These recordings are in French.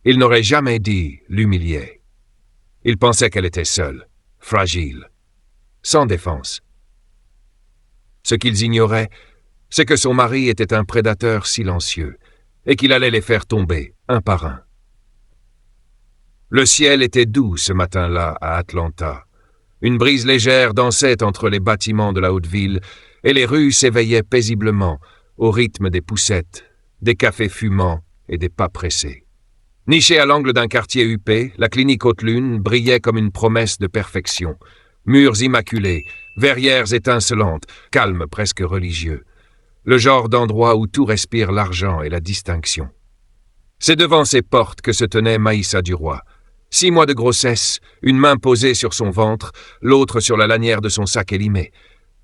Il n'aurait jamais dit l'humilier. Il pensait qu'elle était seule, fragile, sans défense. Ce qu'ils ignoraient, c'est que son mari était un prédateur silencieux et qu'il allait les faire tomber, un par un. Le ciel était doux ce matin-là à Atlanta. Une brise légère dansait entre les bâtiments de la haute ville et les rues s'éveillaient paisiblement au rythme des poussettes, des cafés fumants et des pas pressés. Nichée à l'angle d'un quartier huppé, la clinique Haute-Lune brillait comme une promesse de perfection. Murs immaculés, verrières étincelantes, calme presque religieux. Le genre d'endroit où tout respire l'argent et la distinction. C'est devant ces portes que se tenait Maïssa Duroy. 6 mois de grossesse, une main posée sur son ventre, l'autre sur la lanière de son sac élimé.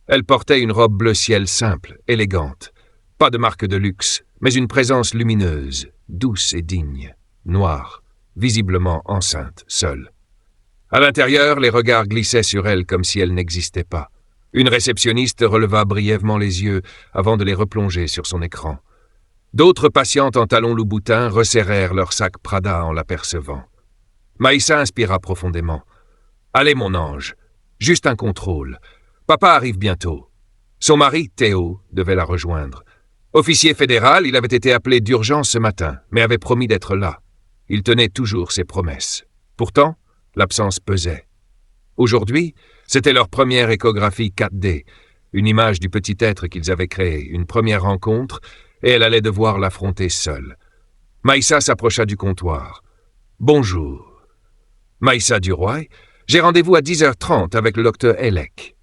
Elle portait une robe bleu ciel simple, élégante. Pas de marque de luxe, mais une présence lumineuse, douce et digne, noire, visiblement enceinte, seule. À l'intérieur, les regards glissaient sur elle comme si elle n'existait pas. Une réceptionniste releva brièvement les yeux avant de les replonger sur son écran. D'autres patientes en talons loup-boutin resserrèrent leur sac Prada en l'apercevant. Maïssa inspira profondément. « Allez, mon ange, juste un contrôle. Papa arrive bientôt. » Son mari, Théo, devait la rejoindre. Officier fédéral, il avait été appelé d'urgence ce matin, mais avait promis d'être là. Il tenait toujours ses promesses. Pourtant, l'absence pesait. Aujourd'hui, c'était leur première échographie 4D, une image du petit être qu'ils avaient créé, une première rencontre, et elle allait devoir l'affronter seule. Maïssa s'approcha du comptoir. « Bonjour. » Maïssa Duroy, j'ai rendez-vous à 10h30 avec le docteur Elec.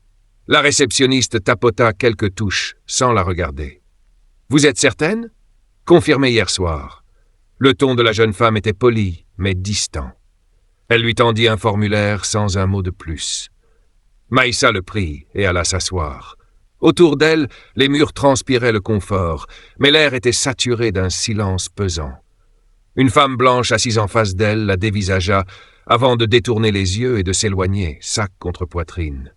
La réceptionniste tapota quelques touches, sans la regarder. « Vous êtes certaine ? Confirmé hier soir. » Le ton de la jeune femme était poli, mais distant. Elle lui tendit un formulaire sans un mot de plus. Maïssa le prit et alla s'asseoir. Autour d'elle, les murs transpiraient le confort, mais l'air était saturé d'un silence pesant. Une femme blanche assise en face d'elle la dévisagea avant de détourner les yeux et de s'éloigner, sac contre poitrine.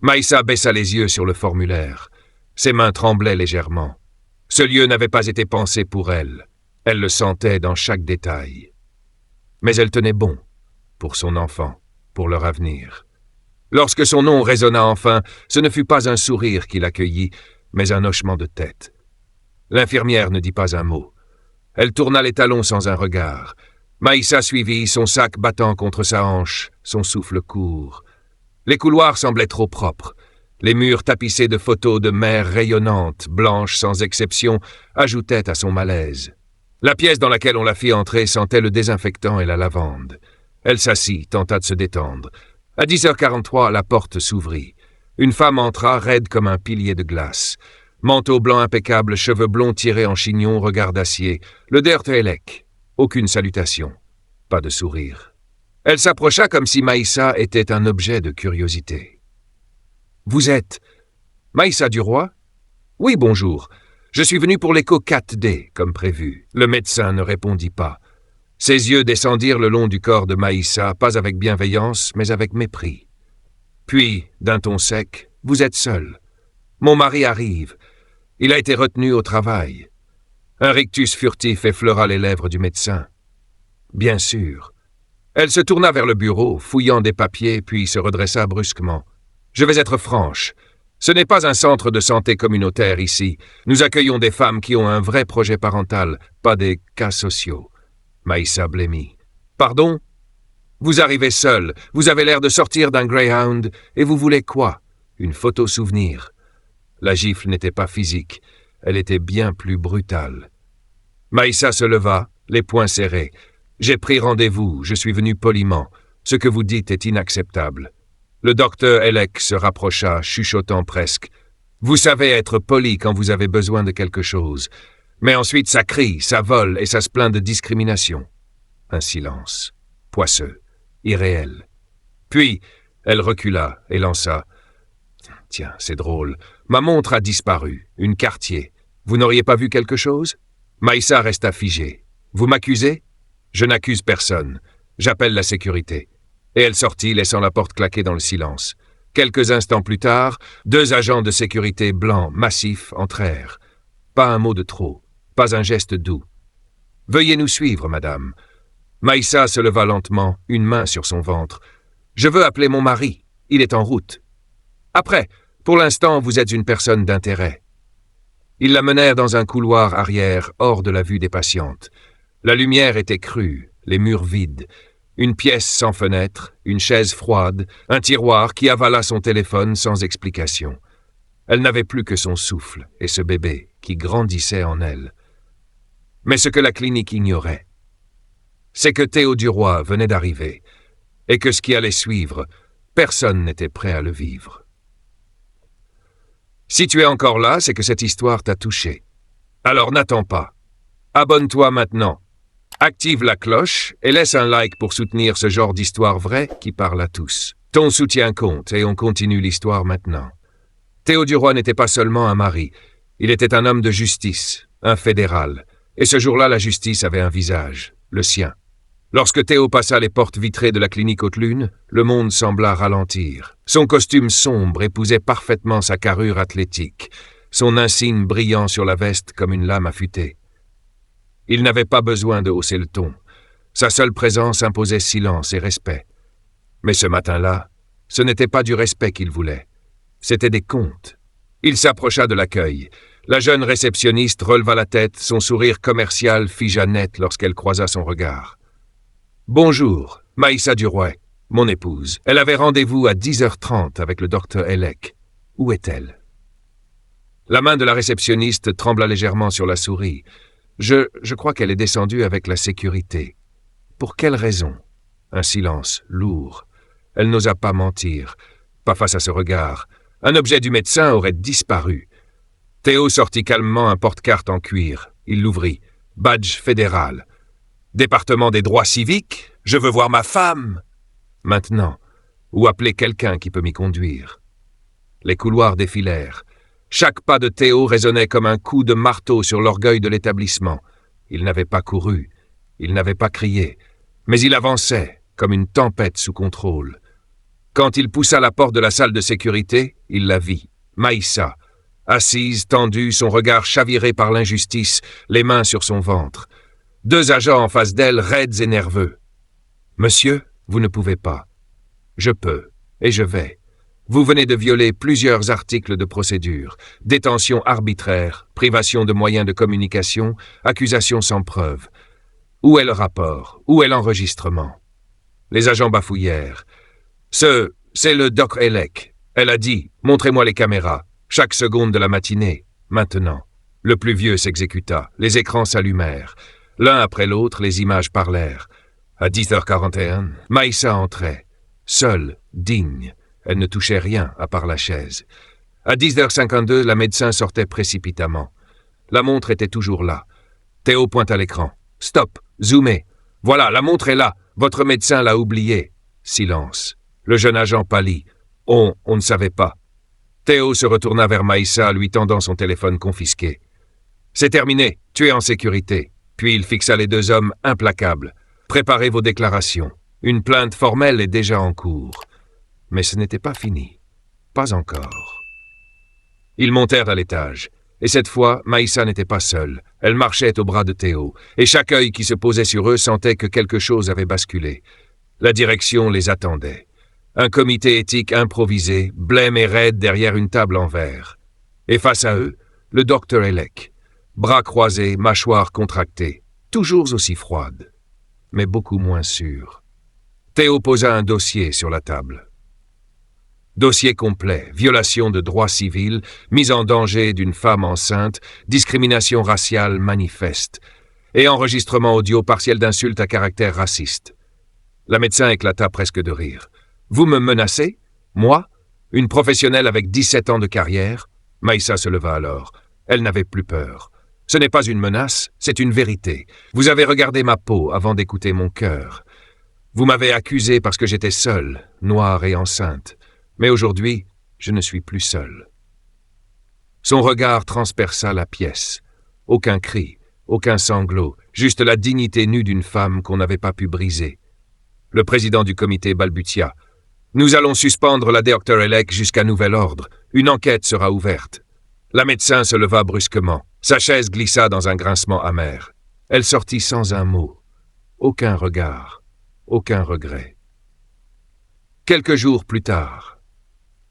Maïssa baissa les yeux sur le formulaire. Ses mains tremblaient légèrement. Ce lieu n'avait pas été pensé pour elle. Elle le sentait dans chaque détail. Mais elle tenait bon, pour son enfant, pour leur avenir. Lorsque son nom résonna enfin, ce ne fut pas un sourire qui l'accueillit, mais un hochement de tête. L'infirmière ne dit pas un mot. Elle tourna les talons sans un regard. Maïssa suivit, son sac battant contre sa hanche, son souffle court. Les couloirs semblaient trop propres. Les murs tapissés de photos de mères rayonnantes, blanches sans exception, ajoutaient à son malaise. La pièce dans laquelle on la fit entrer sentait le désinfectant et la lavande. Elle s'assit, tenta de se détendre. À 10h43, la porte s'ouvrit. Une femme entra, raide comme un pilier de glace. Manteau blanc impeccable, cheveux blonds tirés en chignon, regard d'acier. Le Dr. Elec. Aucune salutation. Pas de sourire. Elle s'approcha comme si Maïssa était un objet de curiosité. « Vous êtes Maïssa Duroy ? Oui, bonjour. Je suis venu pour l'écho 4D, comme prévu. » Le médecin ne répondit pas. Ses yeux descendirent le long du corps de Maïssa, pas avec bienveillance, mais avec mépris. Puis, d'un ton sec, « Vous êtes seul. Mon mari arrive. Il a été retenu au travail. » Un rictus furtif effleura les lèvres du médecin. « Bien sûr. » Elle se tourna vers le bureau, fouillant des papiers, puis se redressa brusquement. « Je vais être franche. Ce n'est pas un centre de santé communautaire ici. Nous accueillons des femmes qui ont un vrai projet parental, pas des cas sociaux. » Maïssa blêmit. « Pardon ? Vous arrivez seul, vous avez l'air de sortir d'un Greyhound, et vous voulez quoi ? Une photo souvenir. » La gifle n'était pas physique, elle était bien plus brutale. Maïssa se leva, les poings serrés. « J'ai pris rendez-vous, je suis venu poliment. Ce que vous dites est inacceptable. » Le docteur Elec se rapprocha, chuchotant presque. « Vous savez être poli quand vous avez besoin de quelque chose. Mais ensuite ça crie, ça vole et ça se plaint de discrimination. » Un silence, poisseux, irréel. Puis, elle recula et lança. « Tiens, c'est drôle. Ma montre a disparu, une Cartier. Vous n'auriez pas vu quelque chose ?» Maïssa resta figée. « Vous m'accusez ? Je n'accuse personne. J'appelle la sécurité. » Et elle sortit, laissant la porte claquer dans le silence. Quelques instants plus tard, 2 agents de sécurité blancs, massifs, entrèrent. Pas un mot de trop, pas un geste doux. « Veuillez nous suivre, madame. » Maïssa se leva lentement, une main sur son ventre. « Je veux appeler mon mari. Il est en route. »« Après, pour l'instant, vous êtes une personne d'intérêt. » Ils la menèrent dans un couloir arrière, hors de la vue des patientes. La lumière était crue, les murs vides. Une pièce sans fenêtre, une chaise froide, un tiroir qui avala son téléphone sans explication. Elle n'avait plus que son souffle et ce bébé qui grandissait en elle. Mais ce que la clinique ignorait, c'est que Théo Duroy venait d'arriver et que ce qui allait suivre, personne n'était prêt à le vivre. Si tu es encore là, c'est que cette histoire t'a touché. Alors n'attends pas. Abonne-toi maintenant. Active la cloche et laisse un like pour soutenir ce genre d'histoire vraie qui parle à tous. Ton soutien compte et on continue l'histoire maintenant. Théo Duroy n'était pas seulement un mari, il était un homme de justice, un fédéral. Et ce jour-là, la justice avait un visage, le sien. Lorsque Théo passa les portes vitrées de la clinique Haute-Lune, le monde sembla ralentir. Son costume sombre épousait parfaitement sa carrure athlétique, son insigne brillant sur la veste comme une lame affûtée. Il n'avait pas besoin de hausser le ton. Sa seule présence imposait silence et respect. Mais ce matin-là, ce n'était pas du respect qu'il voulait. C'était des comptes. Il s'approcha de l'accueil. La jeune réceptionniste releva la tête, son sourire commercial figea net lorsqu'elle croisa son regard. « Bonjour, Maïssa Duroy, mon épouse. Elle avait rendez-vous à 10h30 avec le docteur Elec. Où est-elle » La main de la réceptionniste trembla légèrement sur la souris. Je crois qu'elle est descendue avec la sécurité. Pour quelle raison ? Un silence lourd. Elle n'osa pas mentir, pas face à ce regard. Un objet du médecin aurait disparu. Théo sortit calmement un porte-carte en cuir. Il l'ouvrit. Badge fédéral. Département des droits civiques ? Je veux voir ma femme. Maintenant. Ou appeler quelqu'un qui peut m'y conduire. Les couloirs défilèrent. Chaque pas de Théo résonnait comme un coup de marteau sur l'orgueil de l'établissement. Il n'avait pas couru, il n'avait pas crié, mais il avançait, comme une tempête sous contrôle. Quand il poussa la porte de la salle de sécurité, il la vit, Maïssa, assise, tendue, son regard chaviré par l'injustice, les mains sur son ventre. 2 agents en face d'elle, raides et nerveux. « Monsieur, vous ne pouvez pas. »« Je peux, et je vais. » Vous venez de violer plusieurs articles de procédure, détention arbitraire, privation de moyens de communication, accusation sans preuve. Où est le rapport? Où est l'enregistrement? Les agents bafouillèrent. C'est le doc Elec. Elle a dit, montrez-moi les caméras, chaque seconde de la matinée, maintenant. Le plus vieux s'exécuta, les écrans s'allumèrent. L'un après l'autre, les images parlèrent. À 10h41, Maïssa entrait, seule, digne. Elle ne touchait rien à part la chaise. À 10h52, la médecin sortait précipitamment. La montre était toujours là. Théo pointe à l'écran. « Stop, zoomez. Voilà, la montre est là. Votre médecin l'a oubliée. » Silence. Le jeune agent pâlit. On ne savait pas. Théo se retourna vers Maïssa, lui tendant son téléphone confisqué. « C'est terminé. Tu es en sécurité. » Puis il fixa les 2 hommes implacables. « Préparez vos déclarations. Une plainte formelle est déjà en cours. » Mais ce n'était pas fini. Pas encore. Ils montèrent à l'étage. Et cette fois, Maïssa n'était pas seule. Elle marchait au bras de Théo. Et chaque œil qui se posait sur eux sentait que quelque chose avait basculé. La direction les attendait. Un comité éthique improvisé, blême et raide derrière une table en verre. Et face à eux, le docteur Elec. Bras croisés, mâchoire contractée. Toujours aussi froide. Mais beaucoup moins sûre. Théo posa un dossier sur la table. Dossier complet, violation de droits civils, mise en danger d'une femme enceinte, discrimination raciale manifeste, et enregistrement audio partiel d'insultes à caractère raciste. La médecin éclata presque de rire. « Vous me menacez? Moi? Une professionnelle avec 17 ans de carrière ?» Maïssa se leva alors. Elle n'avait plus peur. « Ce n'est pas une menace, c'est une vérité. Vous avez regardé ma peau avant d'écouter mon cœur. Vous m'avez accusé parce que j'étais seule, noire et enceinte. Mais aujourd'hui, je ne suis plus seul. » Son regard transperça la pièce. Aucun cri, aucun sanglot, juste la dignité nue d'une femme qu'on n'avait pas pu briser. Le président du comité balbutia. « Nous allons suspendre la Dr. Elec jusqu'à nouvel ordre. Une enquête sera ouverte. » La médecin se leva brusquement. Sa chaise glissa dans un grincement amer. Elle sortit sans un mot. aucun regard, aucun regret. Quelques jours plus tard,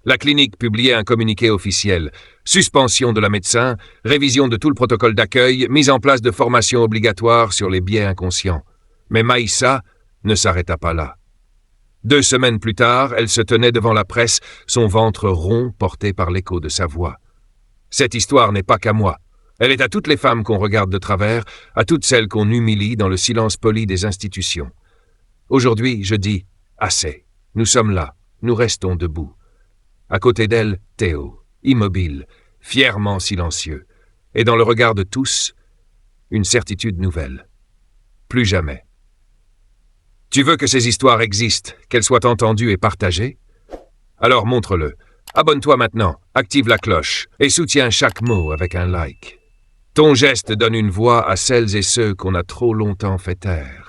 la clinique publiait un communiqué officiel. Suspension de la médecin, révision de tout le protocole d'accueil, mise en place de formation obligatoire sur les biais inconscients. Mais Maïssa ne s'arrêta pas là. 2 semaines plus tard, elle se tenait devant la presse, son ventre rond porté par l'écho de sa voix. Cette histoire n'est pas qu'à moi. Elle est à toutes les femmes qu'on regarde de travers, à toutes celles qu'on humilie dans le silence poli des institutions. Aujourd'hui, je dis « assez ». Nous sommes là, nous restons debout. À côté d'elle, Théo, immobile, fièrement silencieux, et dans le regard de tous, une certitude nouvelle. Plus jamais. Tu veux que ces histoires existent, qu'elles soient entendues et partagées? Alors montre-le. Abonne-toi maintenant, active la cloche et soutiens chaque mot avec un like. Ton geste donne une voix à celles et ceux qu'on a trop longtemps fait taire.